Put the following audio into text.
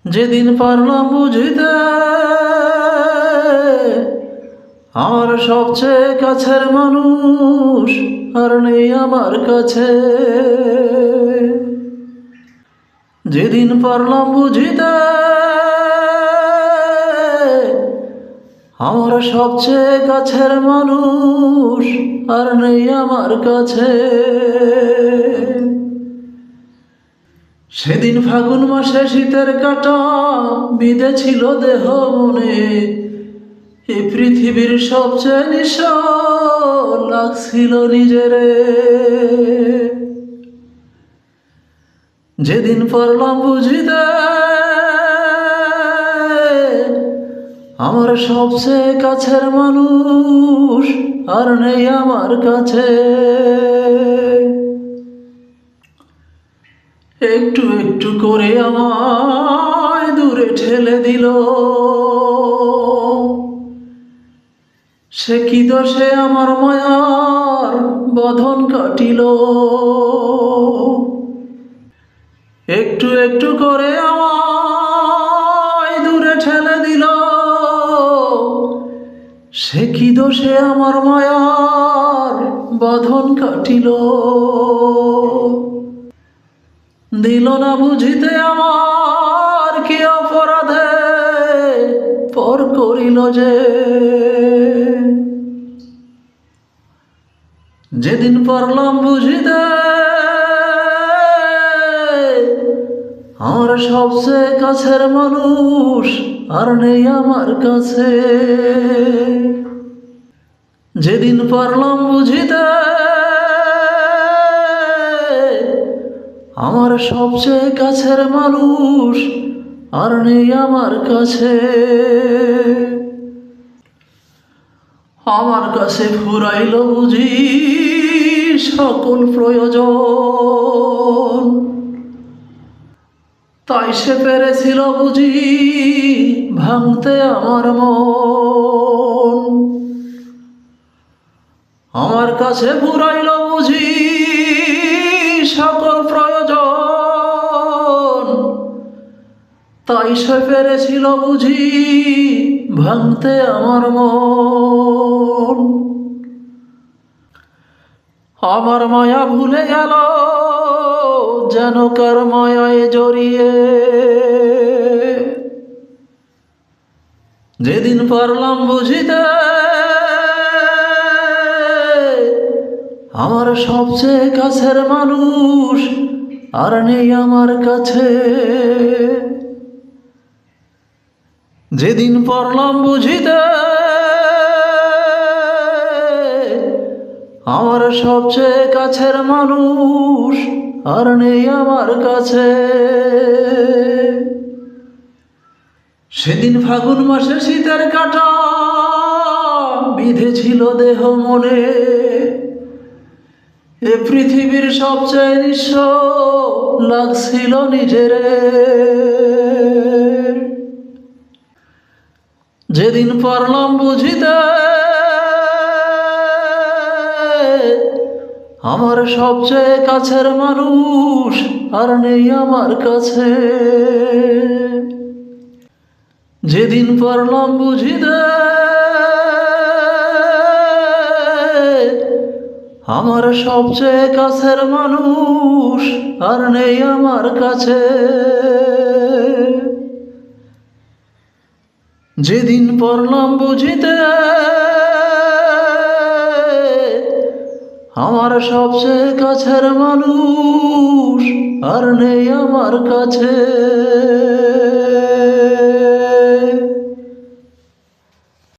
যেদিন পারলাম বুঝিতে আমার সবচেয়ে কাছের মানুষ আর নেই আমার কাছে। যেদিন পারলাম বুঝিতে আমার সবচেয়ে কাছের মানুষ আর নেই আমার কাছে। সেদিন ফাগুন মাসে শীতের কাটা বিঁধেছিল দেহ মনে, এই পৃথিবীর সবচেয়ে নিঃস্ব লাগছিল নিজেরে। যেদিন পারলাম বুঝিতে আমার সবচেয়ে কাছের মানুষ আর নেই আমার কাছে। একটু একটু করে আমায় দূরে ঠেলে দিল, সে কি দোষে আমার মায়ার বঁধন কাটিল। একটু একটু করে আমায় দূরে ঠেলে দিল, সে কি দোষে আমার মায়ার বঁধন কাটিল। দিল না বুঝিতে আমার কি অপরাধে পর করিল যে। যেদিন পারলাম বুঝিতে আমার সবচেয়ে কাছের মানুষ আর নেই আমার কাছে। যেদিন পারলাম বুঝিতে আমার সবচেয়ে কাছের মানুষ আর নেই আমার কাছে। আমার কাছে ফুরাইল বুঝি সকল প্রয়োজন, তাই সে পেরেছিল বুঝি ভাঙতে আমার মন। আমার কাছে ফুরাইল বুঝি সকল প্রয়োজন, তাই সে পেরেছিল বুঝি ভাঙতে আমার মন। আমার মায়া ভুলে গেল যেন কার মায়ায় জড়িয়ে। যেদিন পারলাম বুঝিতে আমার সবচেয়ে কাছের মানুষ আর নেই আমার কাছে। যেদিন পারলাম বুঝিতে আমার সবচেয়ে কাছের মানুষ আর নেই আমার কাছে। সেদিন ফাগুন মাসে শীতের কাটা বিঁধেছিল দেহ মনে, এ পৃথিবীর সবচেয়ে নিঃস্ব লাগছিল নিজেরে। যেদিন পারলাম বুঝিতে আমার সবচেয়ে কাছের মানুষ আর নেই আমার কাছে। যেদিন পারলাম বুঝিতে আমার সবচেয়ে কাছের মানুষ আর নেই আমার কাছে। যেদিন পারলাম বুঝিতে আমার সবচেয়ে কাছের মানুষ আর নেই আমার কাছে।